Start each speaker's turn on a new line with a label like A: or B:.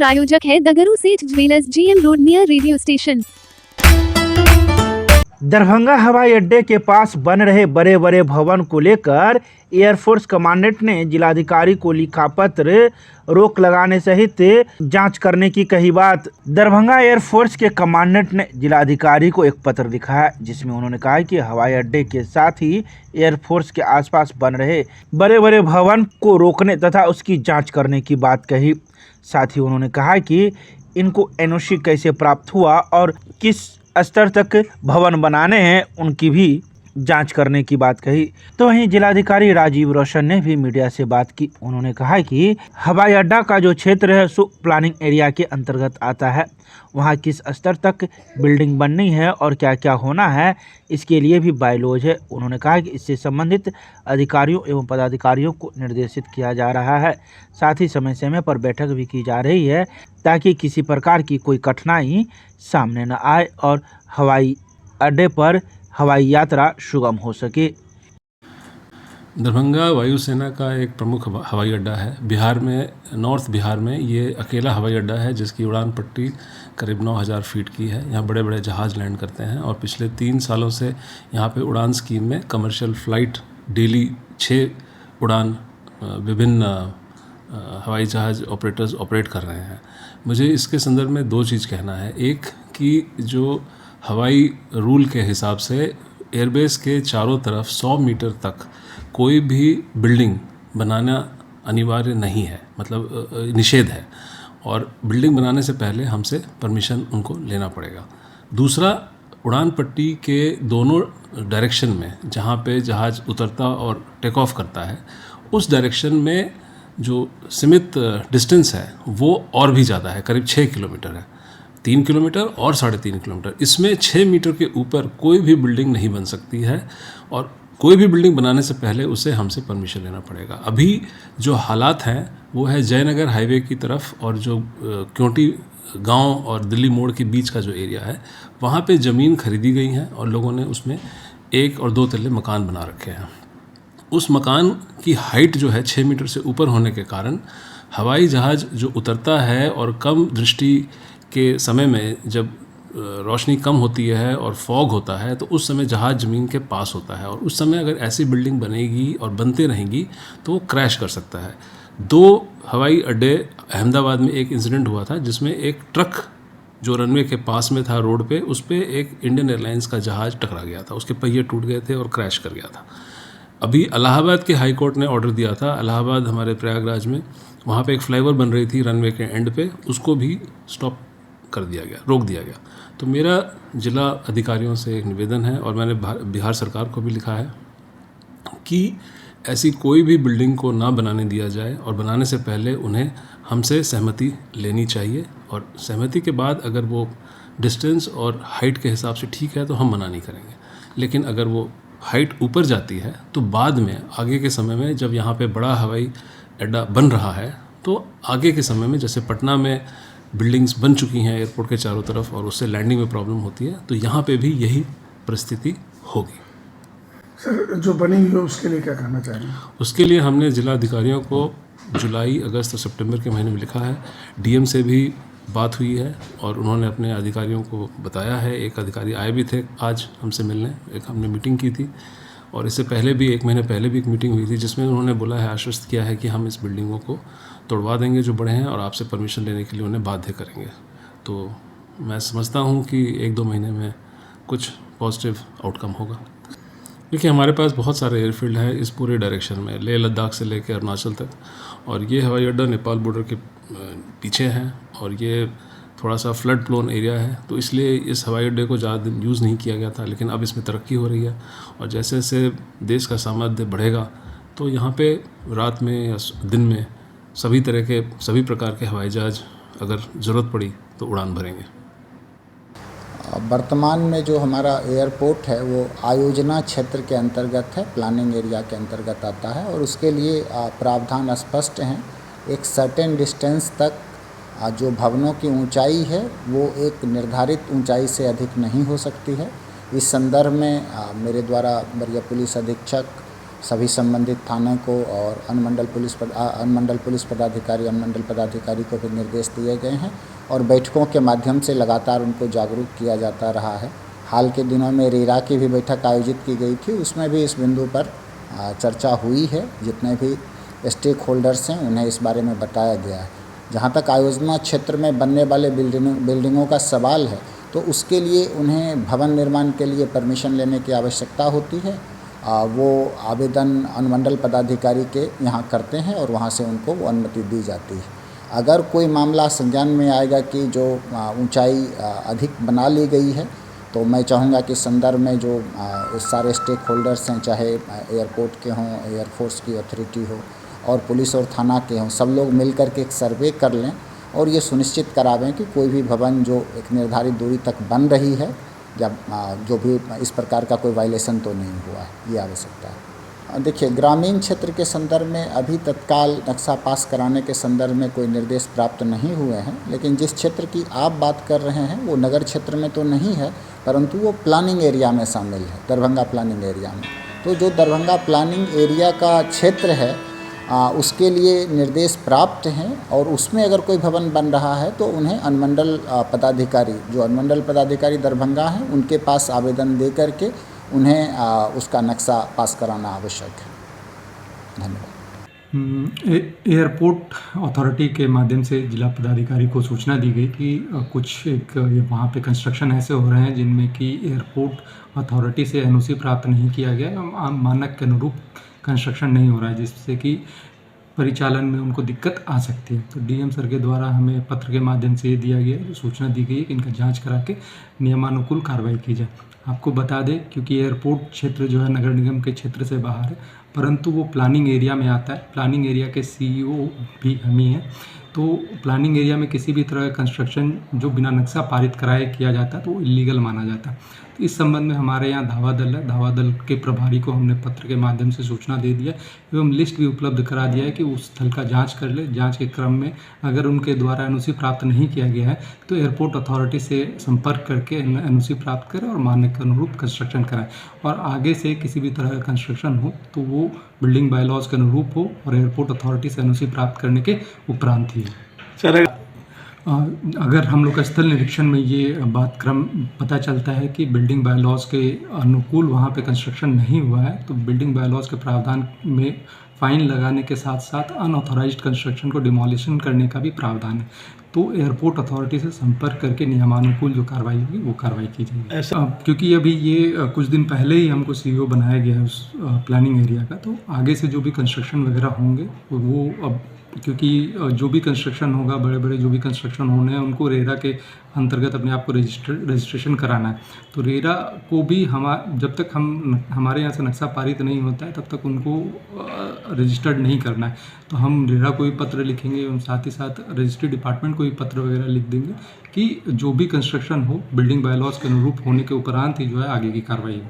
A: प्रायोजक है दगरू सेठ jewellers, GM road near radio station.
B: Darbhanga हवाई अड्डे के पास बन रहे बड़े बड़े भवन को लेकर एयरफोर्स कमांडेंट ने जिलाधिकारी को लिखा पत्र, रोक लगाने सहित जांच करने की कही बात। दरभंगा एयरफोर्स के कमांडेंट ने जिलाधिकारी को एक पत्र लिखा है, जिसमें उन्होंने कहा कि हवाई अड्डे के साथ ही एयरफोर्स के आसपास बन रहे बड़े बड़े भवन को रोकने तथा उसकी जाँच करने की बात कही। साथ ही उन्होंने कहा कि इनको NOC कैसे प्राप्त हुआ और किस स्तर तक भवन बनाने हैं, उनकी भी जांच करने की बात कही। तो वहीं जिलाधिकारी राजीव रोशन ने भी मीडिया से बात की। उन्होंने कहा कि हवाई अड्डा का जो क्षेत्र है सो प्लानिंग एरिया के अंतर्गत आता है। वहां किस स्तर तक बिल्डिंग बननी है और क्या क्या होना है, इसके लिए भी बायलॉज है। उन्होंने कहा कि इससे संबंधित अधिकारियों एवं पदाधिकारियों को निर्देशित किया जा रहा है। साथ ही समय समय पर बैठक भी की जा रही है, ताकि किसी प्रकार की कोई कठिनाई सामने न आए और हवाई अड्डे पर हवाई यात्रा सुगम हो सके।
C: दरभंगा वायुसेना का एक प्रमुख हवाई अड्डा है। बिहार में, नॉर्थ बिहार में ये अकेला हवाई अड्डा है जिसकी उड़ान पट्टी करीब 9000 फीट की है। यहाँ बड़े बड़े जहाज़ लैंड करते हैं और पिछले 3 सालों से यहाँ पे उड़ान स्कीम में कमर्शियल फ़्लाइट डेली 6 उड़ान विभिन्न हवाई जहाज़ ऑपरेटर्स ऑपरेट कर रहे हैं। मुझे इसके संदर्भ में 2 चीज़ कहना है। एक कि जो हवाई रूल के हिसाब से एयरबेस के चारों तरफ 100 मीटर तक कोई भी बिल्डिंग बनाना अनिवार्य नहीं है, मतलब निषेध है, और बिल्डिंग बनाने से पहले हमसे परमिशन उनको लेना पड़ेगा। दूसरा, उड़ान पट्टी के दोनों डायरेक्शन में जहाँ पे जहाज़ उतरता और टेक ऑफ करता है, उस डायरेक्शन में जो सीमित डिस्टेंस है वो और भी ज़्यादा है, करीब 6 किलोमीटर है। 3 किलोमीटर और 3.5 किलोमीटर, इसमें 6 मीटर के ऊपर कोई भी बिल्डिंग नहीं बन सकती है और कोई भी बिल्डिंग बनाने से पहले उसे हमसे परमिशन लेना पड़ेगा। अभी जो हालात हैं वो है जयनगर हाईवे की तरफ और जो क्योंटी गांव और दिल्ली मोड़ के बीच का जो एरिया है, वहाँ पे ज़मीन खरीदी गई है और लोगों ने उसमें 1 और 2 तल्ले मकान बना रखे हैं। उस मकान की हाइट जो है 6 मीटर से ऊपर होने के कारण हवाई जहाज़ जो उतरता है और कम दृष्टि के समय में जब रोशनी कम होती है और फॉग होता है, तो उस समय जहाज़ ज़मीन के पास होता है और उस समय अगर ऐसी बिल्डिंग बनेगी और बनते रहेंगी तो वो क्रैश कर सकता है। 2 हवाई अड्डे अहमदाबाद में एक इंसिडेंट हुआ था जिसमें एक ट्रक जो रनवे के पास में था रोड पे, उस पर एक इंडियन एयरलाइंस का जहाज़ टकरा गया था, उसके पहिए टूट गए थे और क्रैश कर गया था। अभी इलाहाबाद के हाई कोर्ट ने ऑर्डर दिया था, इलाहाबाद हमारे प्रयागराज में, वहाँ पे एक फ्लाईओवर बन रही थी रनवे के एंड पे, उसको भी स्टॉप कर दिया गया, रोक दिया गया। तो मेरा जिला अधिकारियों से एक निवेदन है और मैंने बिहार सरकार को भी लिखा है कि ऐसी कोई भी बिल्डिंग को ना बनाने दिया जाए और बनाने से पहले उन्हें हमसे सहमति लेनी चाहिए, और सहमति के बाद अगर वो डिस्टेंस और हाइट के हिसाब से ठीक है तो हम मना नहीं करेंगे। लेकिन अगर वो हाइट ऊपर जाती है तो बाद में आगे के समय में जब यहाँ पे बड़ा हवाई अड्डा बन रहा है तो आगे के समय में जैसे पटना में बिल्डिंग्स बन चुकी हैं एयरपोर्ट के चारों तरफ और उससे लैंडिंग में प्रॉब्लम होती है, तो यहाँ पे भी यही परिस्थिति होगी।
D: सर, जो बनी हुई है उसके लिए क्या कहना चाहेंगे?
C: उसके लिए हमने जिला अधिकारियों को जुलाई, अगस्त और सितंबर के महीने में लिखा है। DM से भी बात हुई है और उन्होंने अपने अधिकारियों को बताया है। एक अधिकारी आए भी थे आज हमसे मिलने, एक हमने मीटिंग की थी, और इससे पहले भी 1 महीने पहले भी एक मीटिंग हुई थी जिसमें उन्होंने बोला है, आश्वस्त किया है कि हम इस बिल्डिंगों को तोड़वा देंगे जो बड़े हैं और आपसे परमिशन लेने के लिए उन्हें बाध्य करेंगे। तो मैं समझता हूँ कि 1-2 महीने में कुछ पॉजिटिव आउटकम होगा। देखिए, हमारे पास बहुत सारे एयरफील्ड हैं इस पूरे डायरेक्शन में, लेह लद्दाख से लेकर अरुणाचल तक, और ये हवाई अड्डा नेपाल बॉर्डर के पीछे है और ये थोड़ा सा फ्लड प्रोन एरिया है, तो इसलिए इस हवाई अड्डे को ज़्यादा यूज़ नहीं किया गया था। लेकिन अब इसमें तरक्की हो रही है और जैसे जैसे देश का सामर्थ्य बढ़ेगा तो यहाँ पे रात में या दिन में सभी प्रकार के हवाई जहाज़ अगर ज़रूरत पड़ी तो उड़ान भरेंगे।
E: वर्तमान में जो हमारा एयरपोर्ट है वो आयोजना क्षेत्र के अंतर्गत है, प्लानिंग एरिया के अंतर्गत आता है और उसके लिए प्रावधान स्पष्ट हैं। एक सर्टेन डिस्टेंस तक जो भवनों की ऊंचाई है वो एक निर्धारित ऊंचाई से अधिक नहीं हो सकती है। इस संदर्भ में मेरे द्वारा वरीय पुलिस अधीक्षक सभी संबंधित थाने को और अनुमंडल पुलिस पदाधिकारी को भी निर्देश दिए गए हैं और बैठकों के माध्यम से लगातार उनको जागरूक किया जाता रहा है। हाल के दिनों में रेरा की भी बैठक आयोजित की गई थी, उसमें भी इस बिंदु पर चर्चा हुई है। जितने भी स्टेक होल्डर्स हैं उन्हें इस बारे में बताया गया है। जहाँ तक आयोजना क्षेत्र में बनने वाले बिल्डिंगों का सवाल है तो उसके लिए उन्हें भवन निर्माण के लिए परमिशन लेने की आवश्यकता होती है। वो आवेदन अनुमंडल पदाधिकारी के यहाँ करते हैं और वहाँ से उनको वो अनुमति दी जाती है। अगर कोई मामला संज्ञान में आएगा कि जो ऊंचाई अधिक बना ली गई है तो मैं चाहूँगा कि संदर्भ में जो सारे स्टेक होल्डर्स हैं, चाहे एयरपोर्ट के हों, एयरफोर्स की अथॉरिटी हो और पुलिस और थाना के हों, सब लोग मिल कर के एक सर्वे कर लें और ये सुनिश्चित करावें कि कोई भी भवन जो एक निर्धारित दूरी तक बन रही है या जो भी इस प्रकार का कोई वायलेशन तो नहीं हुआ है, ये आवश्यकता है। देखिए, ग्रामीण क्षेत्र के संदर्भ में अभी तत्काल नक्शा पास कराने के संदर्भ में कोई निर्देश प्राप्त नहीं हुए हैं, लेकिन जिस क्षेत्र की आप बात कर रहे हैं वो नगर क्षेत्र में तो नहीं है, परंतु वो प्लानिंग एरिया में शामिल है, दरभंगा प्लानिंग एरिया में। तो जो दरभंगा प्लानिंग एरिया का क्षेत्र है उसके लिए निर्देश प्राप्त हैं और उसमें अगर कोई भवन बन रहा है तो उन्हें अनुमंडल पदाधिकारी दरभंगा हैं उनके पास आवेदन दे करके उन्हें उसका नक्शा पास कराना आवश्यक है। धन्यवाद।
F: एयरपोर्ट अथॉरिटी के माध्यम से जिला पदाधिकारी को सूचना दी गई कि कुछ वहाँ पे कंस्ट्रक्शन ऐसे हो रहे हैं जिनमें कि एयरपोर्ट अथॉरिटी से एनओसी प्राप्त नहीं किया गया, मानक के अनुरूप कंस्ट्रक्शन नहीं हो रहा है, जिससे कि परिचालन में उनको दिक्कत आ सकती है। तो डीएम सर के द्वारा हमें पत्र के माध्यम से ये दिया गया, सूचना दी गई है कि इनका जांच करा के नियमानुकूल कार्रवाई की जाए। आपको बता दें, क्योंकि एयरपोर्ट क्षेत्र जो है नगर निगम के क्षेत्र से बाहर है, परंतु वो प्लानिंग एरिया में आता है। प्लानिंग एरिया के सीईओ भी हम ही हैं। तो प्लानिंग एरिया में किसी भी तरह का कंस्ट्रक्शन जो बिना नक्शा पारित कराए किया जाता है तो वो इलीगल माना जाता है। तो इस संबंध में हमारे यहाँ धावा दल है, धावा दल के प्रभारी को हमने पत्र के माध्यम से सूचना दे दिया एवं लिस्ट भी उपलब्ध करा दिया है कि उस स्थल का जांच कर ले। जांच के क्रम में अगर उनके द्वारा एनओसी प्राप्त नहीं किया गया है तो एयरपोर्ट अथॉरिटी से संपर्क करके एनओसी प्राप्त करें और मानक के अनुरूप कंस्ट्रक्शन कराएं। और आगे से किसी भी तरह का कंस्ट्रक्शन हो तो वो बिल्डिंग बायलॉज के अनुरूप हो और एयरपोर्ट अथॉरिटी से एनओसी प्राप्त करने के उपरांत ही हो। अगर हम लोग का स्थल निरीक्षण में ये बात क्रम पता चलता है कि बिल्डिंग बायलॉज के अनुकूल वहाँ पे कंस्ट्रक्शन नहीं हुआ है तो बिल्डिंग बायलॉज के प्रावधान में फ़ाइन लगाने के साथ साथ अनऑथोराइज्ड कंस्ट्रक्शन को डिमोलिशन करने का भी प्रावधान है। तो एयरपोर्ट अथॉरिटी से संपर्क करके नियमानुकूल जो कार्रवाई होगी वो कार्रवाई की जाएगी। ऐसा क्योंकि अभी ये कुछ दिन पहले ही हमको सीईओ बनाया गया है उस प्लानिंग एरिया का, तो आगे से जो भी कंस्ट्रक्शन वगैरह होंगे वो अब क्योंकि जो भी कंस्ट्रक्शन होगा, बड़े बड़े जो भी कंस्ट्रक्शन होने हैं उनको रेरा के अंतर्गत अपने आप को रजिस्ट्रेशन कराना है। तो रेरा को भी जब तक हमारे यहाँ से नक्शा पारित नहीं होता है तब तक उनको रजिस्टर्ड नहीं करना है। तो हम रेरा को भी पत्र लिखेंगे एवं साथ ही साथ रजिस्ट्री डिपार्टमेंट को भी पत्र वगैरह लिख देंगे कि जो भी कंस्ट्रक्शन हो बिल्डिंग बायलॉज के अनुरूप होने के उपरांत ही जो है आगे की कार्रवाई हो।